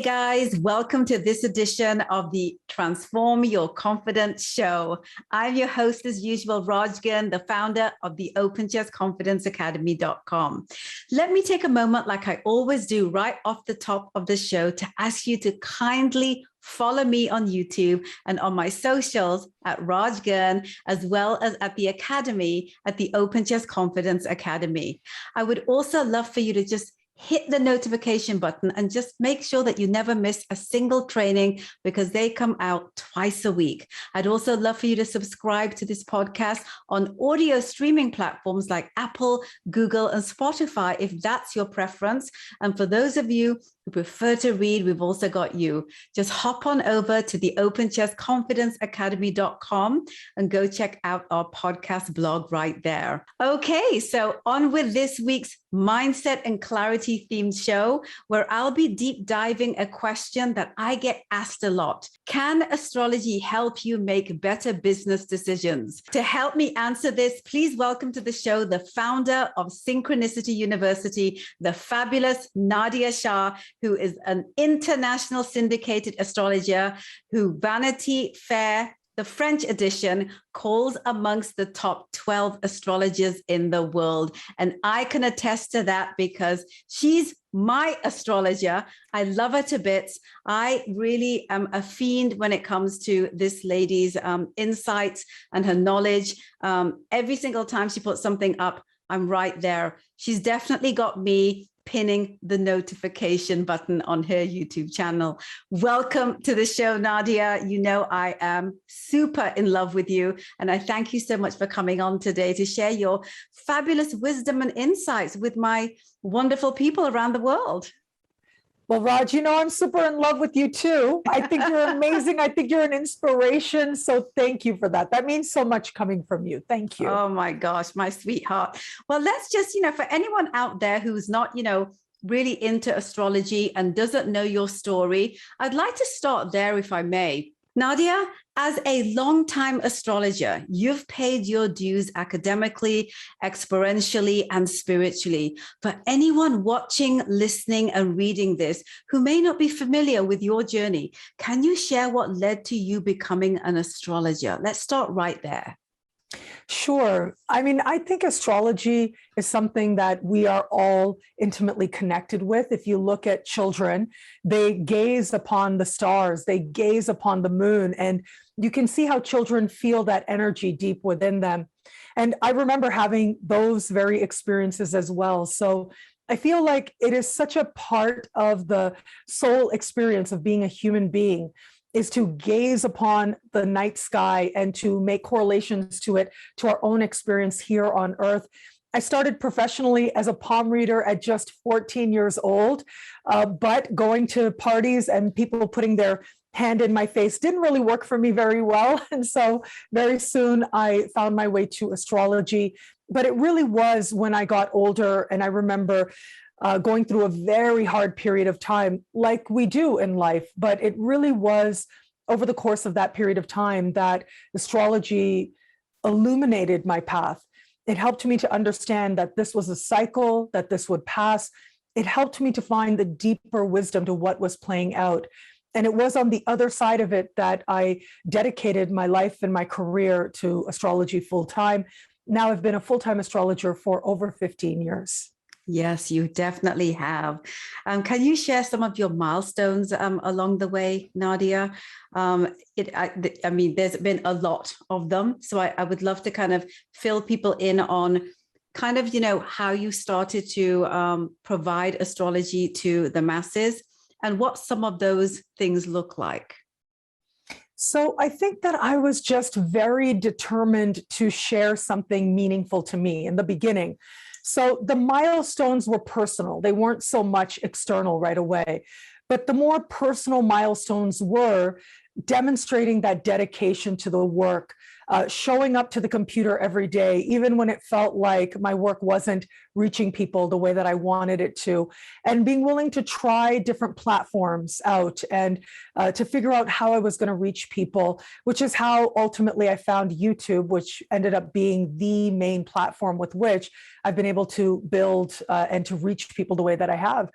Hey guys, welcome to this edition of the Transform Your Confidence show. I'm your host as usual, Rajgan, the founder of the OpenChessConfidenceAcademy.com. Let me take a moment, like I always do right off the top of the show, to ask you to kindly follow me on YouTube and on my socials at Rajgan, as well as at the Academy at the Open Chess Confidence Academy. I would also love for you to just hit the notification button and just make sure that you never miss a single training, because they come out twice a week. I'd also love for you to subscribe to this podcast on audio streaming platforms like Apple, Google, and Spotify, if that's your preference. And for those of you who prefer to read, we've also got you. Just hop on over to the OpenChessConfidenceAcademy.com and go check out our podcast blog right there. Okay, so on with this week's Mindset and Clarity themed show, where I'll be deep diving a question that I get asked a lot. Can astrology help you make better business decisions? To help me answer this, please welcome to the show the founder of Synchronicity University, the fabulous Nadiya Shah, who is an international syndicated astrologer who Vanity Fair, the French edition, calls amongst the top 12 astrologers in the world. And I can attest to that because she's my astrologer. I love her to bits. I really am a fiend when it comes to this lady's insights and her knowledge. Every single time she puts something up, I'm right there. She's definitely got me pinning the notification button on her YouTube channel. Welcome to the show, Nadia. You know I am super in love with you, and I thank you so much for coming on today to share your fabulous wisdom and insights with my wonderful people around the world. Well, Raj, you know, I'm super in love with you too. I think you're amazing. I think you're an inspiration. So thank you for that. That means so much coming from you. Thank you. Oh my gosh, my sweetheart. Well, let's just, for anyone out there who's not, really into astrology and doesn't know your story, I'd like to start there if I may. Nadia, as a longtime astrologer, you've paid your dues academically, experientially, and spiritually. For anyone watching, listening, and reading this who may not be familiar with your journey, can you share what led to you becoming an astrologer? Let's start right there. Sure. I mean, I think astrology is something that we are all intimately connected with. If you look at children, they gaze upon the stars, they gaze upon the moon, and you can see how children feel that energy deep within them. And I remember having those very experiences as well. So I feel like it is such a part of the soul experience of being a human being, is to gaze upon the night sky and to make correlations to it, to our own experience here on Earth. I started professionally as a palm reader at just 14 years old, but going to parties and people putting their hand in my face didn't really work for me very well. And so very soon I found my way to astrology. But it really was when I got older, and I remember going through a very hard period of time, like we do in life. But it really was over the course of that period of time that astrology illuminated my path. It helped me to understand that this was a cycle, that this would pass. It helped me to find the deeper wisdom to what was playing out. And it was on the other side of it that I dedicated my life and my career to astrology full time. Now I've been a full-time astrologer for over 15 years. Yes, you definitely have. Can you share some of your milestones along the way, Nadia? There's been a lot of them. So I would love to kind of fill people in on kind of, how you started to provide astrology to the masses and what some of those things look like. So I think that I was just very determined to share something meaningful to me in the beginning. So the milestones were personal. They weren't so much external right away, but the more personal milestones were demonstrating that dedication to the work, showing up to the computer every day, even when it felt like my work wasn't reaching people the way that I wanted it to, and being willing to try different platforms out and to figure out how I was going to reach people, which is how ultimately I found YouTube, which ended up being the main platform with which I've been able to build and to reach people the way that I have.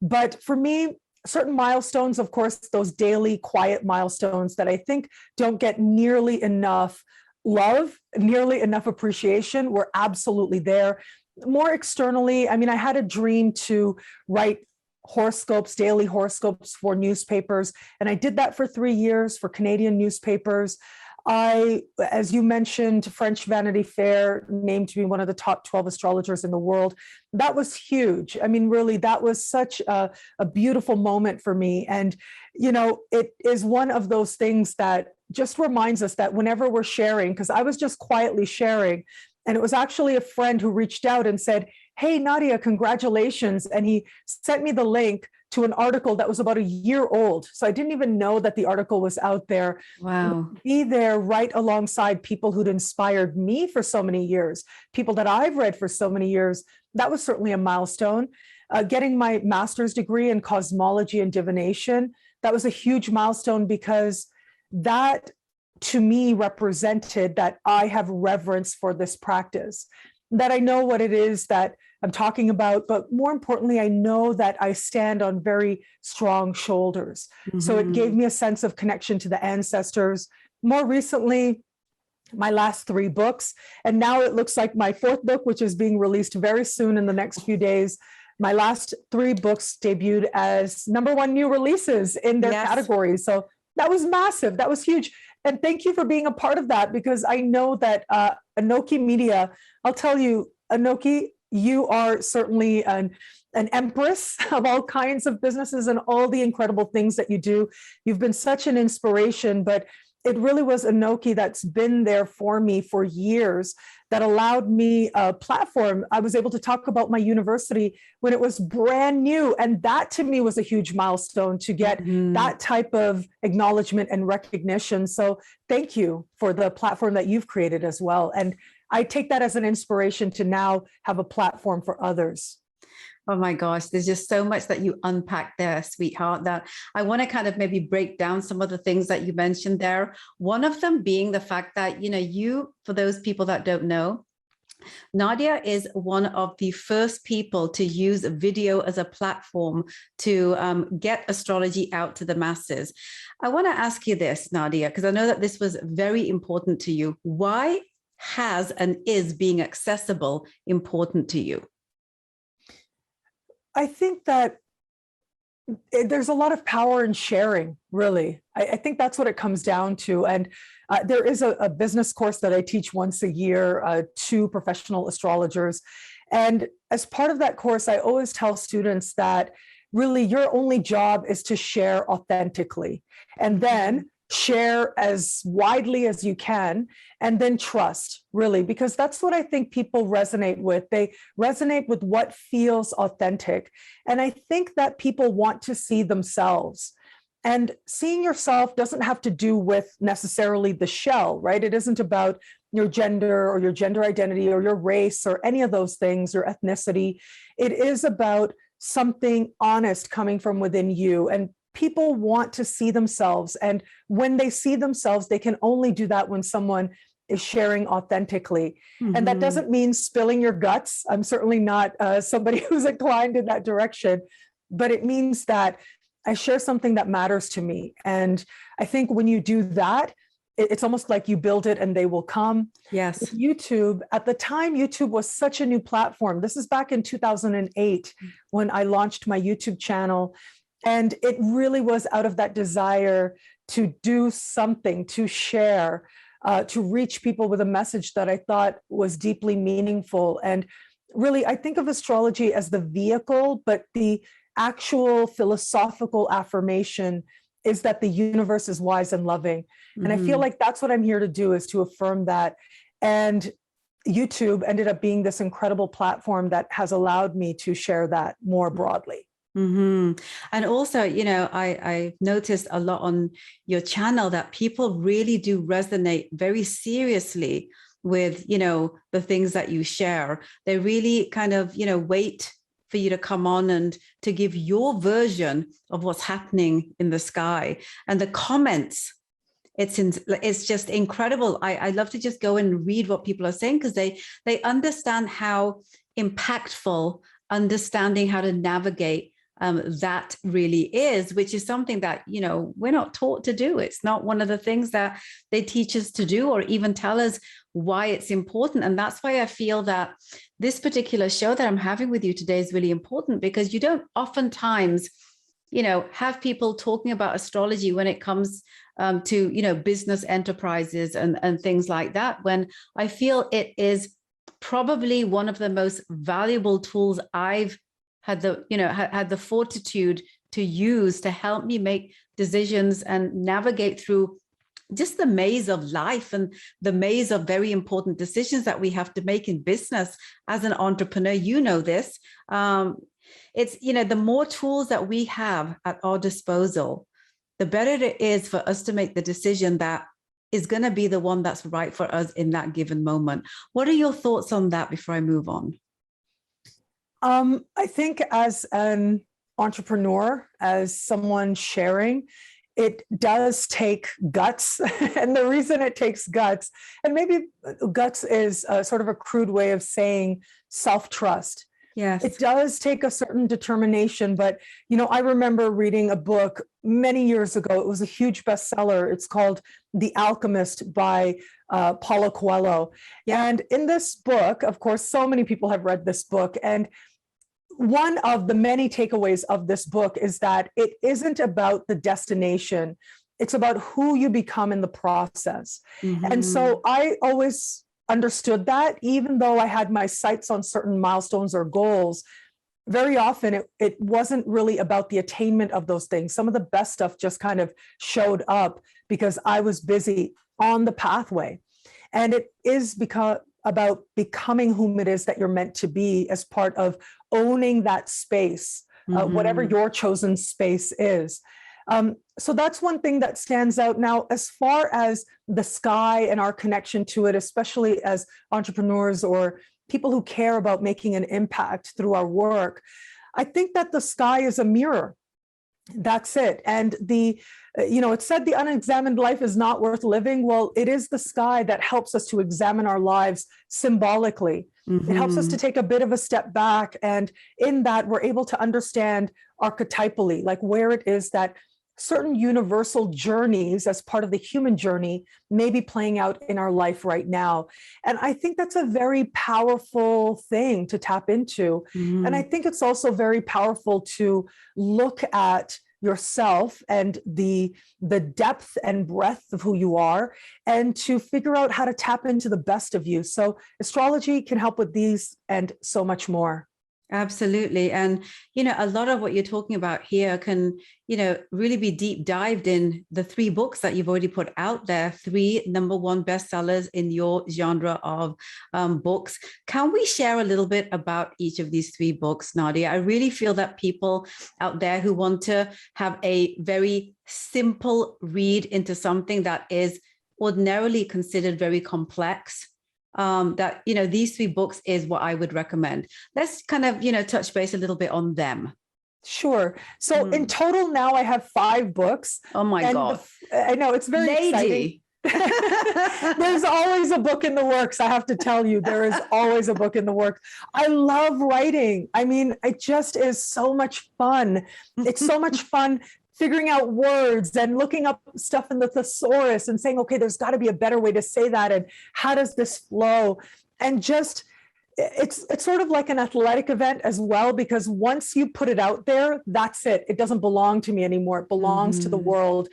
But for me, certain milestones, of course, those daily quiet milestones that I think don't get nearly enough love, nearly enough appreciation, were absolutely there. More externally, I mean, I had a dream to write horoscopes, daily horoscopes for newspapers, and I did that for 3 years for Canadian newspapers. I, as you mentioned, French Vanity Fair named me one of the top 12 astrologers in the world. That was huge. I mean, really, that was such a beautiful moment for me. And, you know, it is one of those things that just reminds us that whenever we're sharing, because I was just quietly sharing, and it was actually a friend who reached out and said, "Hey, Nadia, congratulations." And he sent me the link to an article that was about a year old. So I didn't even know that the article was out there. Wow. Be there right alongside people who'd inspired me for so many years, people that I've read for so many years. That was certainly a milestone. Getting my master's degree in cosmology and divination, that was a huge milestone, because that to me represented that I have reverence for this practice, that I know what it is that I'm talking about, but more importantly, I know that I stand on very strong shoulders. Mm-hmm. So it gave me a sense of connection to the ancestors. More recently, my last 3 books, and now it looks like my 4th book, which is being released very soon in the next few days. My last 3 books debuted as #1 new releases in their categories. So that was massive. That was huge. And thank you for being a part of that, because I know that Anoki Media, I'll tell you, Anoki, you are certainly an empress of all kinds of businesses and all the incredible things that you do. You've been such an inspiration, but it really was Anoki that's been there for me for years, that allowed me a platform. I was able to talk about my university when it was brand new. And that to me was a huge milestone, to get that type of acknowledgement and recognition. So thank you for the platform that you've created as well. And I take that as an inspiration to now have a platform for others. Oh my gosh, there's just so much that you unpack there, sweetheart, that I want to kind of maybe break down some of the things that you mentioned there. One of them being the fact that, you know, you, for those people that don't know, Nadia is one of the first people to use video as a platform to get astrology out to the masses. I want to ask you this, Nadia, because I know that this was very important to you. Why has and is being accessible important to you? I think that there's a lot of power in sharing, really. I think that's what it comes down to. And there is a business course that I teach once a year to professional astrologers. And as part of that course, I always tell students that really your only job is to share authentically, and then share as widely as you can, and then trust, really, because that's what I think people resonate with. They resonate with what feels authentic. And I think that people want to see themselves. And seeing yourself doesn't have to do with necessarily the shell, right? It isn't about your gender or your gender identity or your race or any of those things, or ethnicity. It is about something honest coming from within you. And people want to see themselves. And when they see themselves, they can only do that when someone is sharing authentically. And that doesn't mean spilling your guts. I'm certainly not somebody who's inclined in that direction, but it means that I share something that matters to me. And I think when you do that, it's almost like you build it and they will come. Yes. With YouTube, at the time, YouTube was such a new platform. This is back in 2008 when I launched my YouTube channel. And it really was out of that desire to do something, to share, to reach people with a message that I thought was deeply meaningful. And really, I think of astrology as the vehicle, but the actual philosophical affirmation is that the universe is wise and loving. And I feel like that's what I'm here to do, is to affirm that. And YouTube ended up being this incredible platform that has allowed me to share that more broadly. And also, you know, I've noticed a lot on your channel that people really do resonate very seriously with, you know, the things that you share. They really kind of, you know, wait for you to come on and to give your version of what's happening in the sky. And the comments, it's just incredible. I love to just go and read what people are saying, because they understand how impactful understanding how to navigate that really is, which is something that, we're not taught to do. It's not one of the things that they teach us to do or even tell us why it's important. And that's why I feel that this particular show that I'm having with you today is really important, because you don't oftentimes, have people talking about astrology when it comes to, business enterprises and things like that, when I feel it is probably one of the most valuable tools I've had the fortitude to use to help me make decisions and navigate through just the maze of life and the maze of very important decisions that we have to make in business as an entrepreneur. This. It's, the more tools that we have at our disposal, the better it is for us to make the decision that is going to be the one that's right for us in that given moment. What are your thoughts on that before I move on? I think as an entrepreneur, as someone sharing, it does take guts. And the reason it takes guts, and maybe guts is sort of a crude way of saying self-trust. Yes. It does take a certain determination, but, I remember reading a book many years ago. It was a huge bestseller. It's called The Alchemist by Paulo Coelho. Yeah. And in this book, of course, so many people have read this book. And one of the many takeaways of this book is that it isn't about the destination. It's about who you become in the process. Mm-hmm. And so I always understood that, even though I had my sights on certain milestones or goals, very often it wasn't really about the attainment of those things. Some of the best stuff just kind of showed up because I was busy on the pathway. And it is about becoming whom it is that you're meant to be as part of owning that space, whatever your chosen space is. So that's one thing that stands out. Now, as far as the sky and our connection to it, especially as entrepreneurs or people who care about making an impact through our work, I think that the sky is a mirror. That's it. And it said the unexamined life is not worth living. Well, it is the sky that helps us to examine our lives symbolically. Mm-hmm. It helps us to take a bit of a step back. And in that, we're able to understand archetypally, like where it is that certain universal journeys as part of the human journey may be playing out in our life right now. And I think that's a very powerful thing to tap into. Mm-hmm. And I think it's also very powerful to look at yourself and the depth and breadth of who you are, and to figure out how to tap into the best of you. So astrology can help with these and so much more. Absolutely. And, a lot of what you're talking about here can, really be deep dived in the 3 books that you've already put out there, 3 #1 bestsellers in your genre of books. Can we share a little bit about each of these 3 books, Nadia? I really feel that people out there who want to have a very simple read into something that is ordinarily considered very complex, that, these 3 books is what I would recommend. Let's kind of, touch base a little bit on them. Sure. So in total now I have 5 books. Oh my God. I know, it's very exciting. There's always a book in the works. I have to tell you, there is always a book in the works. I love writing. I mean, it just is so much fun. It's so much fun figuring out words and looking up stuff in the thesaurus and saying, okay, there's got to be a better way to say that. And how does this flow? And just, it's sort of like an athletic event as well, because once you put it out there, that's it. It doesn't belong to me anymore. It belongs to the world.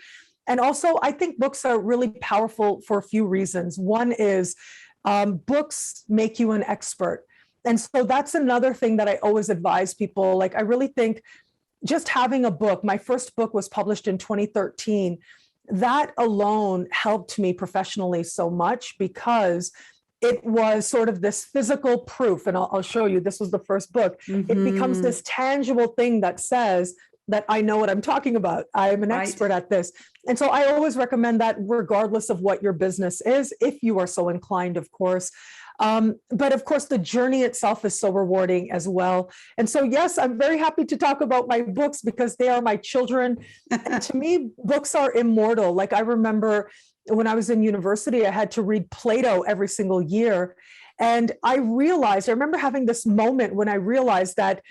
And also, I think books are really powerful for a few reasons. One is books make you an expert. And so that's another thing that I always advise people. Like, I really think just having a book, my first book was published in 2013. That alone helped me professionally so much, because it was sort of this physical proof. And I'll show you, this was the first book. Mm-hmm. It becomes this tangible thing that says that I know what I'm talking about. I'm an expert at this. And so I always recommend that, regardless of what your business is, if you are so inclined, of course. But of course, the journey itself is so rewarding as well. And so, yes, I'm very happy to talk about my books, because they are my children. And to me, books are immortal. Like, I remember when I was in university, I had to read Plato every single year. And I remember having this moment when I realized that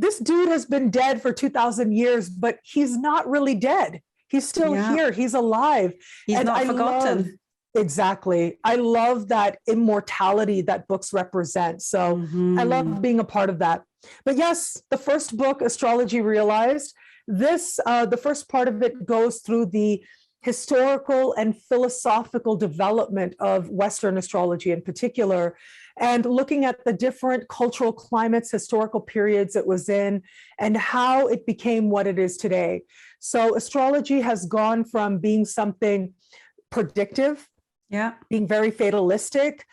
this dude has been dead for 2,000 years, but he's not really dead. He's still here. He's alive. He's not forgotten. Exactly. I love that immortality that books represent. So I love being a part of that. But yes, the first book, Astrology Realized, the first part of it goes through the historical and philosophical development of Western astrology in particular, and looking at the different cultural climates, historical periods it was in, and how it became what it is today. So astrology has gone from being something predictive, being very fatalistic,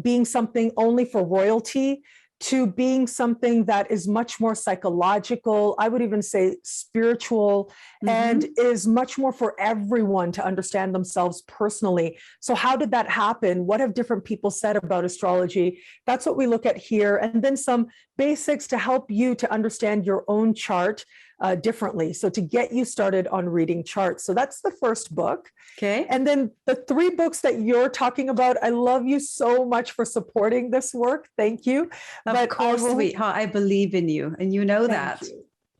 being something only for royalty, to being something that is much more psychological, I would even say spiritual, and is much more for everyone to understand themselves personally. So how did that happen? What have different people said about astrology? That's what we look at here. And then some basics to help you to understand your own chart differently. So to get you started on reading charts. So that's the first book. Okay. And then the 3 books that you're talking about, I love you so much for supporting this work. Thank you. Of course, sweetheart, I believe in you, and you know that.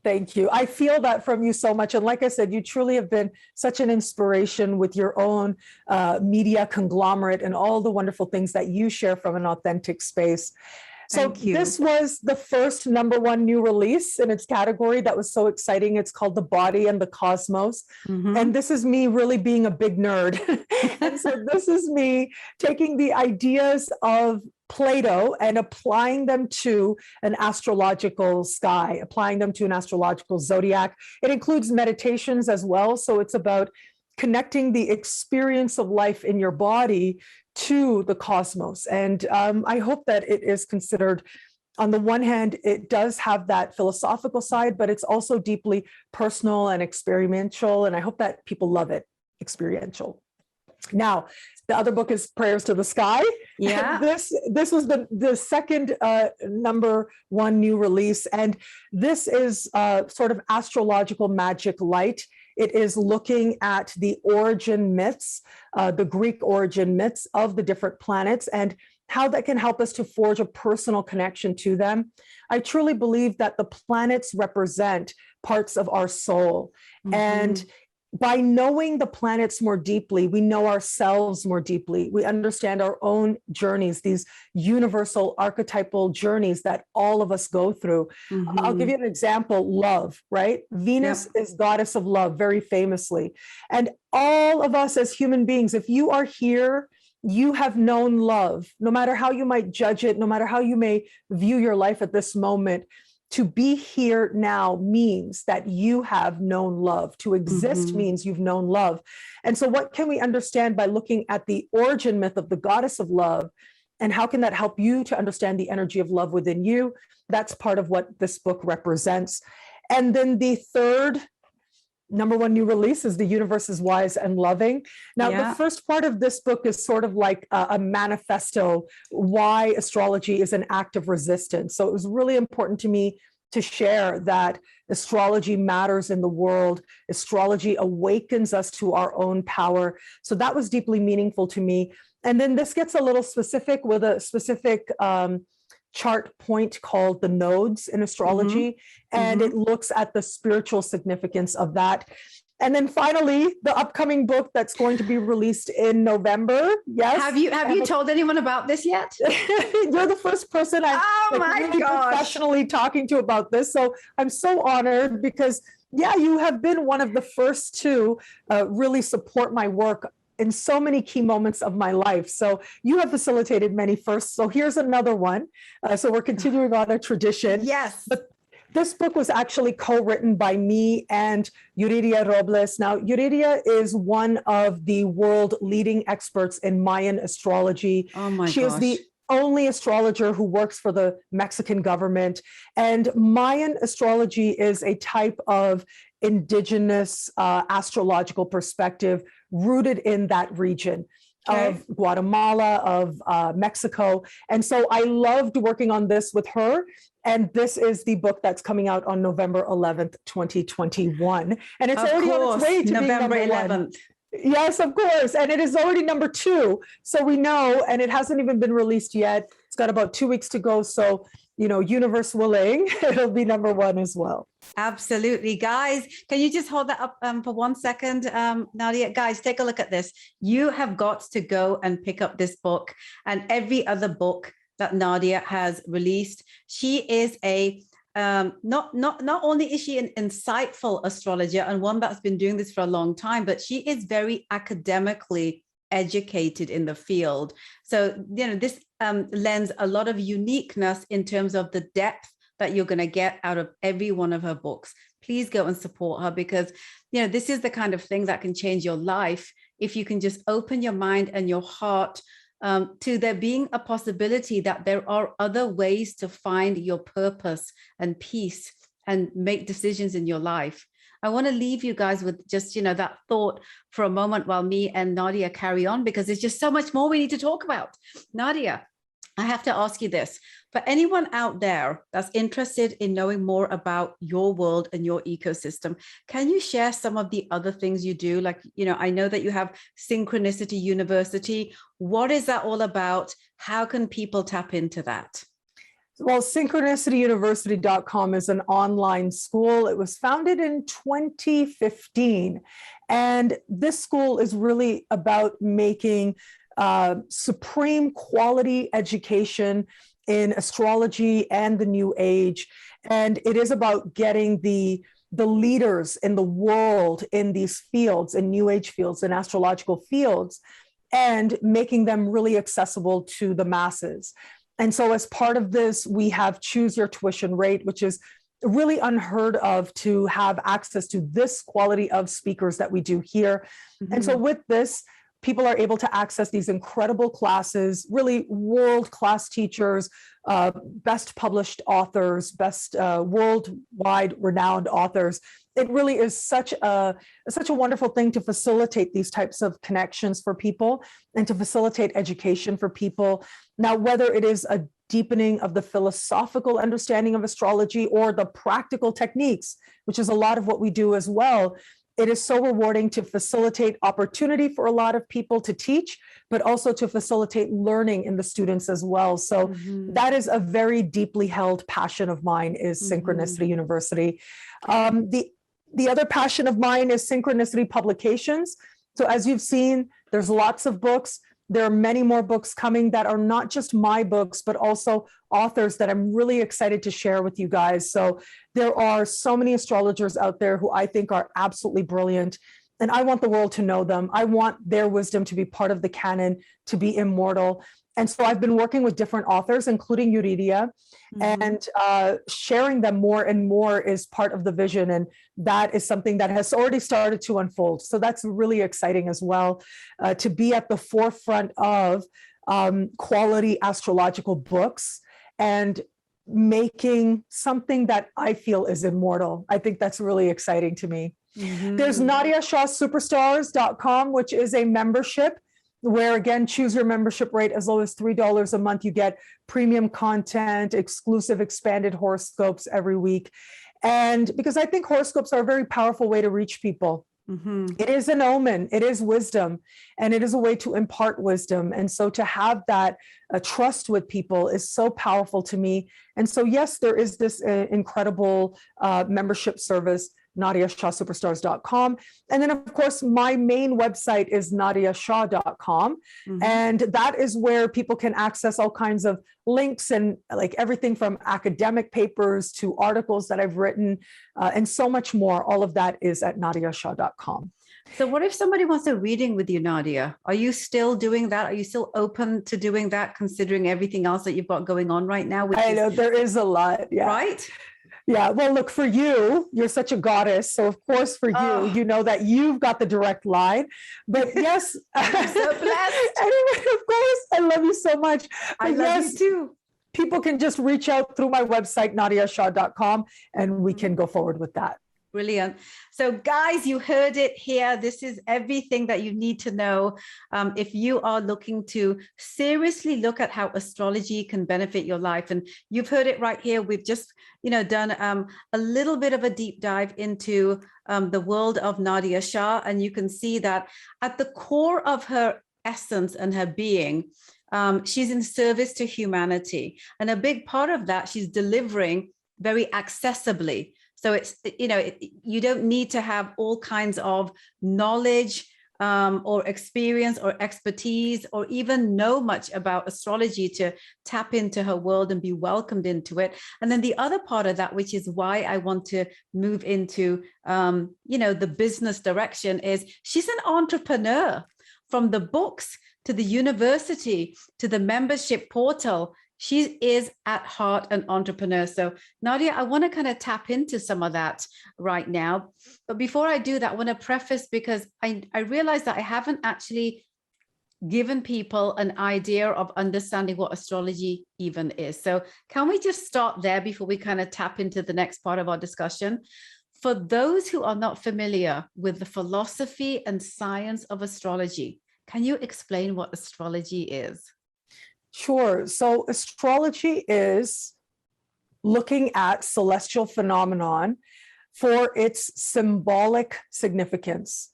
Thank you. I feel that from you so much. And like I said, you truly have been such an inspiration with your own media conglomerate and all the wonderful things that you share from an authentic space. So this was the first #1 new release in its category that was so exciting. It's called The Body and the Cosmos. And this is me really being a big nerd. And so this is me taking the ideas of Plato and applying them to an astrological sky, applying them to an astrological zodiac. It includes meditations as well. So it's about connecting the experience of life in your body to the cosmos. And I hope that it is considered, on the one hand, it does have that philosophical side, but it's also deeply personal and experiential. And I hope that people love it, experiential. Now, the other book is Prayers to the Sky. Yeah. This was the second #1 new release. And this is sort of astrological magic light. It is looking at the origin myths, the Greek origin myths of the different planets, and how that can help us to forge a personal connection to them. I truly believe that the planets represent parts of our soul. And by knowing the planets more deeply, we know ourselves more deeply. We understand our own journeys, these universal archetypal journeys that all of us go through. I'll give you an example, love, right? Venus is goddess of love, very famously. And all of us as human beings, if you are here, you have known love, no matter how you might judge it, no matter how you may view your life at this moment. To be here now means that you have known love. To exist means you've known love. And so what can we understand by looking at the origin myth of the goddess of love? And how can that help you to understand the energy of love within you? That's part of what this book represents. And then the third #1 new release is The Universe is Wise and Loving. Now, the first part of this book is sort of like a manifesto, why astrology is an act of resistance. So it was really important to me to share that astrology matters in the world. Astrology awakens us to our own power. So that was deeply meaningful to me. And then this gets a little specific with a specific chart point called the nodes in astrology, and it looks at the spiritual significance of that. And then finally, the upcoming book that's going to be released in November. Yes. Have you told anyone about this yet? You're the first person I'm really professionally talking to about this. So I'm so honored because, you have been one of the first to really support my work in so many key moments of my life. So you have facilitated many firsts. So here's another one. So we're continuing on a tradition. Yes. But this book was actually co-written by me and Yuridia Robles. Now, Yuridia is one of the world leading experts in Mayan astrology. Oh my gosh. She is the only astrologer who works for the Mexican government. And Mayan astrology is a type of indigenous astrological perspective rooted in that region of Guatemala, of Mexico. And so I loved working on this with her. And this is the book that's coming out on November 11th, 2021. And it's already on its way to November being #11. 1. Yes, of course. And it is already #2. So we know, and it hasn't even been released yet. It's got about 2 weeks to go. So universe willing, it'll be number one as well. Absolutely. Guys, can you just hold that up for 1 second, Nadia? Guys, take a look at this. You have got to go and pick up this book and every other book that Nadia has released. She is a not only is she an insightful astrologer and one that's been doing this for a long time, but she is very academically educated in the field. So, this lends a lot of uniqueness in terms of the depth that you're going to get out of every one of her books. Please go and support her because, this is the kind of thing that can change your life if you can just open your mind and your heart to there being a possibility that there are other ways to find your purpose and peace and make decisions in your life. I want to leave you guys with just, that thought for a moment while me and Nadia carry on, because there's just so much more we need to talk about. Nadia, I have to ask you this. For anyone out there that's interested in knowing more about your world and your ecosystem, can you share some of the other things you do? Like, I know that you have Synchronicity University. What is that all about? How can people tap into that? Well, synchronicityuniversity.com is an online school. It was founded in 2015. And this school is really about making supreme quality education in astrology and the new age. And it is about getting the leaders in the world in these fields, in new age fields and astrological fields, and making them really accessible to the masses. And so as part of this, we have choose your tuition rate, which is really unheard of to have access to this quality of speakers that we do here. Mm-hmm. And so with this, people are able to access these incredible classes, really world-class teachers, best published authors, best worldwide renowned authors. It really is such a wonderful thing to facilitate these types of connections for people and to facilitate education for people. Now, whether it is a deepening of the philosophical understanding of astrology or the practical techniques, which is a lot of what we do as well, it is so rewarding to facilitate opportunity for a lot of people to teach, but also to facilitate learning in the students as well. So that is a very deeply held passion of mine, is Synchronicity University. The other passion of mine is Synchronicity Publications. So as you've seen, there's lots of books. There are many more books coming that are not just my books, but also authors that I'm really excited to share with you guys. So there are so many astrologers out there who I think are absolutely brilliant, and I want the world to know them. I want their wisdom to be part of the canon, to be immortal. And so I've been working with different authors, including Nadia, and sharing them more and more is part of the vision. And that is something that has already started to unfold. So that's really exciting as well, to be at the forefront of quality astrological books and making something that I feel is immortal. I think that's really exciting to me. There's NadiyaShahSuperstars.com, which is a membership where, again, choose your membership rate as low as $3 a month. You get premium content, exclusive expanded horoscopes every week. And because I think horoscopes are a very powerful way to reach people. It is an omen, it is wisdom, and it is a way to impart wisdom. And so to have that trust with people is so powerful to me. And so, yes, there is this incredible membership service, NadiyaShahSuperstars.com. And then, of course, my main website is NadiyaShah.com. And that is where people can access all kinds of links and like everything from academic papers to articles that I've written and so much more. All of that is at NadiyaShah.com. So what if somebody wants a reading with you, Nadia? Are you still doing that? Are you still open to doing that, considering everything else that you've got going on right now? I know there is a lot. Yeah. Right? Yeah, well, look, for you, you're such a goddess. So, of course, for you, you know that you've got the direct line. But yes, I'm so blessed. Anyway, of course, I love you so much. But I love you too. People can just reach out through my website, NadiyaShah.com, and we can go forward with that. Brilliant. So guys, you heard it here. This is everything that you need to know if you are looking to seriously look at how astrology can benefit your life. And you've heard it right here. We've just, done a little bit of a deep dive into the world of Nadiya Shah. And you can see that at the core of her essence and her being, she's in service to humanity. And a big part of that, she's delivering very accessibly. So it's, you don't need to have all kinds of knowledge or experience or expertise or even know much about astrology to tap into her world and be welcomed into it. And then the other part of that, which is why I want to move into, the business direction, is she's an entrepreneur. From the books to the university to the membership portal, she is at heart an entrepreneur. So Nadia, I want to kind of tap into some of that right now. But before I do that, I want to preface, because I realize that I haven't actually given people an idea of understanding what astrology even is. So can we just start there before we kind of tap into the next part of our discussion? For those who are not familiar with the philosophy and science of astrology, can you explain what astrology is? Sure. So astrology is looking at celestial phenomenon for its symbolic significance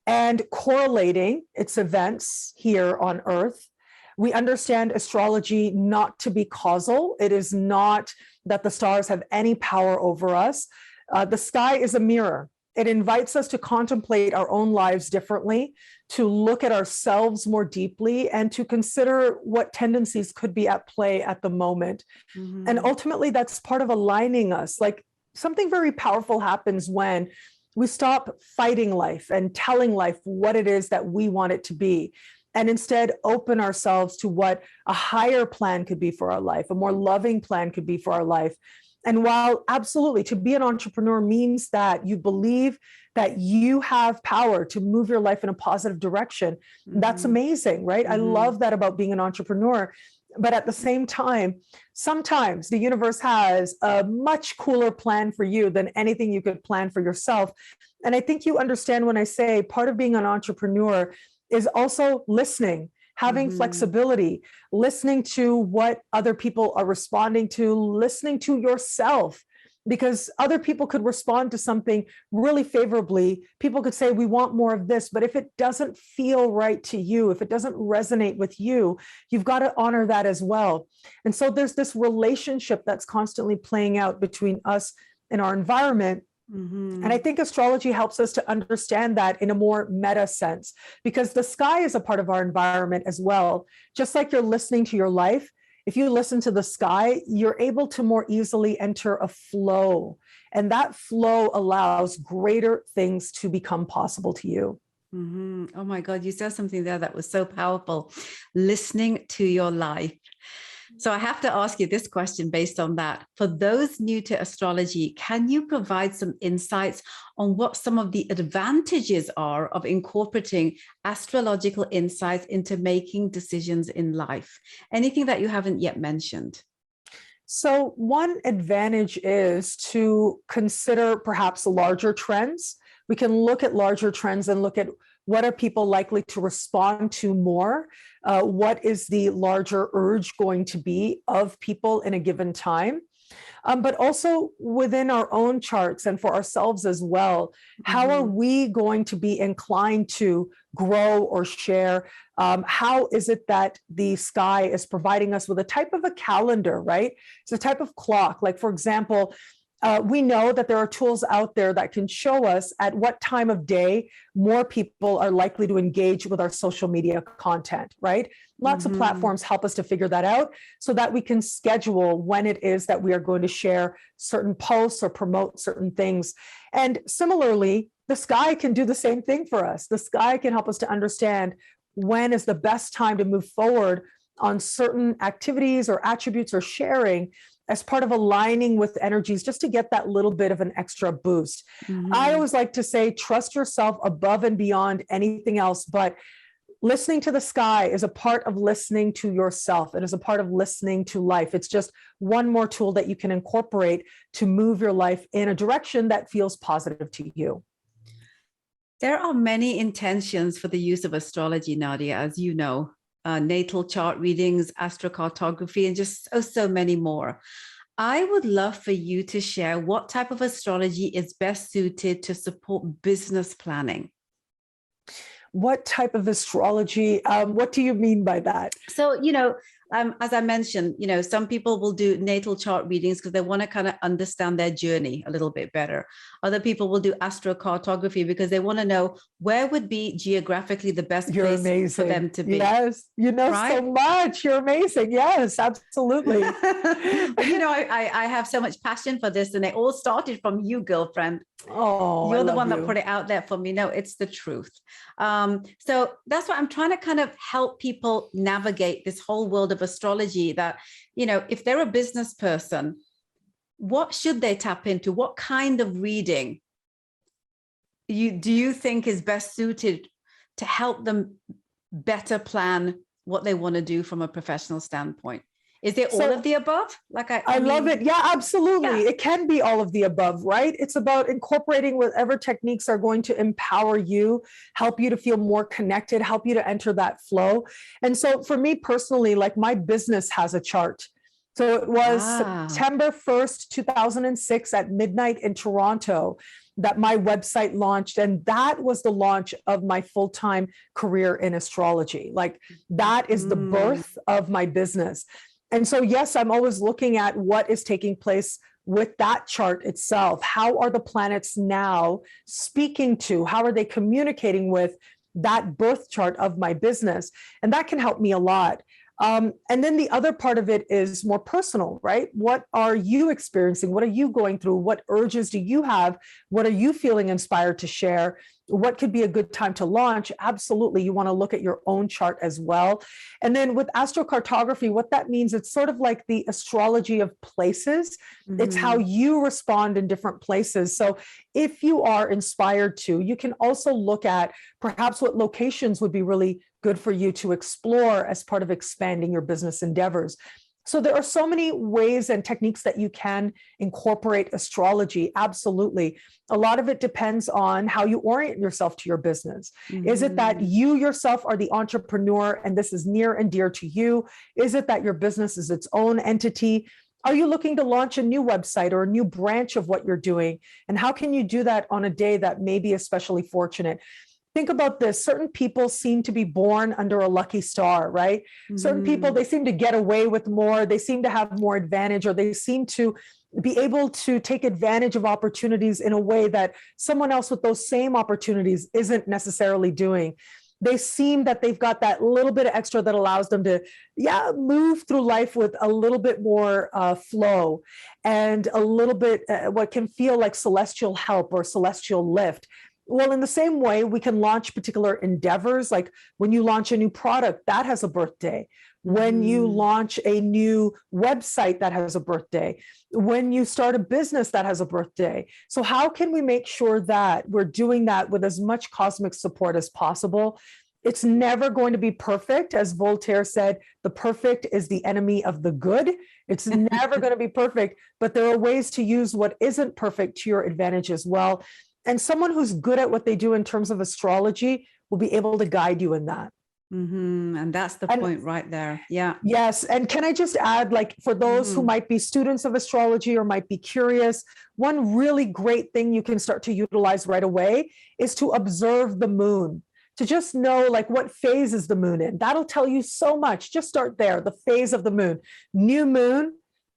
and correlating its events here on Earth. We understand astrology not to be causal. It is not that the stars have any power over us. The sky is a mirror. It invites us to contemplate our own lives differently, to look at ourselves more deeply, and to consider what tendencies could be at play at the moment. Mm-hmm. And ultimately, that's part of aligning us. Like, something very powerful happens when we stop fighting life and telling life what it is that we want it to be, and instead open ourselves to what a higher plan could be for our life, a more loving plan could be for our life. And while absolutely to be an entrepreneur means that you believe that you have power to move your life in a positive direction, mm-hmm. that's amazing, right? Mm-hmm. I love that about being an entrepreneur. But at the same time, sometimes the universe has a much cooler plan for you than anything you could plan for yourself. And I think you understand when I say part of being an entrepreneur is also listening, having mm-hmm. flexibility, listening to what other people are responding to, listening to yourself, because other people could respond to something really favorably. People could say, we want more of this, but if it doesn't feel right to you, if it doesn't resonate with you, you've got to honor that as well. And so there's this relationship that's constantly playing out between us and our environment. Mm-hmm. And I think astrology helps us to understand that in a more meta sense, because the sky is a part of our environment as well. Just like you're listening to your life, if you listen to the sky, you're able to more easily enter a flow. And that flow allows greater things to become possible to you. Mm-hmm. Oh my God, you said something there that was so powerful. Listening to your life. So I have to ask you this question based on that. For those new to astrology, can you provide some insights on what some of the advantages are of incorporating astrological insights into making decisions in life? Anything that you haven't yet mentioned? So one advantage is to consider perhaps larger trends. We can look at larger trends and look at what are people likely to respond to more? What is the larger urge going to be of people in a given time? But also within our own charts and for ourselves as well, how are we going to be inclined to grow or share? How is it that the sky is providing us with a type of a calendar, right? It's a type of clock. Like, for example, we know that there are tools out there that can show us at what time of day more people are likely to engage with our social media content, right? Lots of platforms help us to figure that out so that we can schedule when it is that we are going to share certain posts or promote certain things. And similarly, the sky can do the same thing for us. The sky can help us to understand when is the best time to move forward on certain activities or attributes or sharing as part of aligning with energies, just to get that little bit of an extra boost. I always like to say, trust yourself above and beyond anything else, but listening to the sky is a part of listening to yourself. It is a part of listening to life. It's just one more tool that you can incorporate to move your life in a direction that feels positive to you. There are many intentions for the use of astrology, Nadia, as you know. Natal chart readings, astrocartography, and just so many more. I would love for you to share what type of astrology is best suited to support business planning. What type of astrology? What do you mean by that? So, as I mentioned, some people will do natal chart readings because they want to kind of understand their journey a little bit better. Other people will do astrocartography because they want to know where would be geographically the best You're place amazing. for them to be. Yes, you know right? so much. You're amazing. Yes, absolutely. But I have so much passion for this, and it all started from you, girlfriend. Oh, You're the one that put it out there for me. No, it's the truth. So that's why I'm trying to kind of help people navigate this whole world of astrology, that, if they're a business person, what should they tap into? What kind of reading do you think is best suited to help them better plan what they want to do from a professional standpoint? Is it all of the above? I love it. Yeah, absolutely. Yeah. It can be all of the above, right? It's about incorporating whatever techniques are going to empower you, help you to feel more connected, help you to enter that flow. And so for me personally, like my business has a chart. So it was September 1st, 2006 at midnight in Toronto that my website launched. And that was the launch of my full-time career in astrology. Like that is the birth of my business. And so, yes, I'm always looking at what is taking place with that chart itself. How are the planets now speaking to? How are they communicating with that birth chart of my business? And that can help me a lot. And then the other part of it is more personal, right? What are you experiencing? What are you going through? What urges do you have? What are you feeling inspired to share? What could be a good time to launch? Absolutely. You want to look at your own chart as well. And then with astrocartography, what that means, it's sort of like the astrology of places. It's how you respond in different places. So if you are inspired to, you can also look at perhaps what locations would be really good for you to explore as part of expanding your business endeavors. So there are so many ways and techniques that you can incorporate astrology. Absolutely. A lot of it depends on how you orient yourself to your business. Is it that you yourself are the entrepreneur and this is near and dear to you? Is it that your business is its own entity? Are you looking to launch a new website or a new branch of what you're doing? And how can you do that on a day that may be especially fortunate? Think about this. Certain people seem to be born under a lucky star, right? Certain people, they seem to get away with more. They seem to have more advantage, or they seem to be able to take advantage of opportunities in a way that someone else with those same opportunities isn't necessarily doing. They seem that they've got that little bit of extra that allows them to, move through life with a little bit more flow and a little bit what can feel like celestial help or celestial lift. Well, in the same way, we can launch particular endeavors. Like when you launch a new product, that has a birthday. When you launch a new website, that has a birthday. When you start a business, that has a birthday. So how can we make sure that we're doing that with as much cosmic support as possible? It's never going to be perfect. As Voltaire said, the perfect is the enemy of the good. It's never going to be perfect, but there are ways to use what isn't perfect to your advantage as well. And someone who's good at what they do in terms of astrology will be able to guide you in that. And that's the point right there. Yeah. Yes. And can I just add, like, for those who might be students of astrology or might be curious, one really great thing you can start to utilize right away is to observe the moon, to just know, like, what phase is the moon in. That'll tell you so much. Just start there, the phase of the moon. New moon,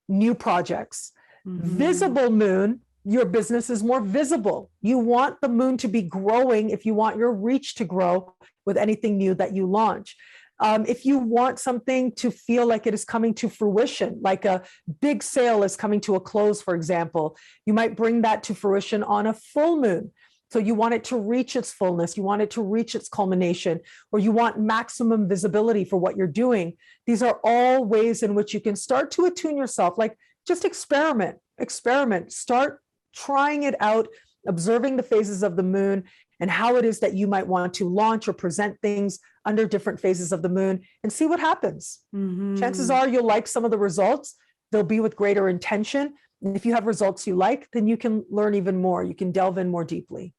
new projects. Visible moon, your business is more visible. You want the moon to be growing if you want your reach to grow with anything new that you launch. If you want something to feel like it is coming to fruition, like a big sale is coming to a close, for example, you might bring that to fruition on a full moon. So you want it to reach its fullness, you want it to reach its culmination, or you want maximum visibility for what you're doing. These are all ways in which you can start to attune yourself. Like, just experiment, start trying it out, observing the phases of the moon and how it is that you might want to launch or present things under different phases of the moon, and see what happens. Chances are you'll like some of the results. They'll be with greater intention. And if you have results you like, then you can learn even more. You can delve in more deeply.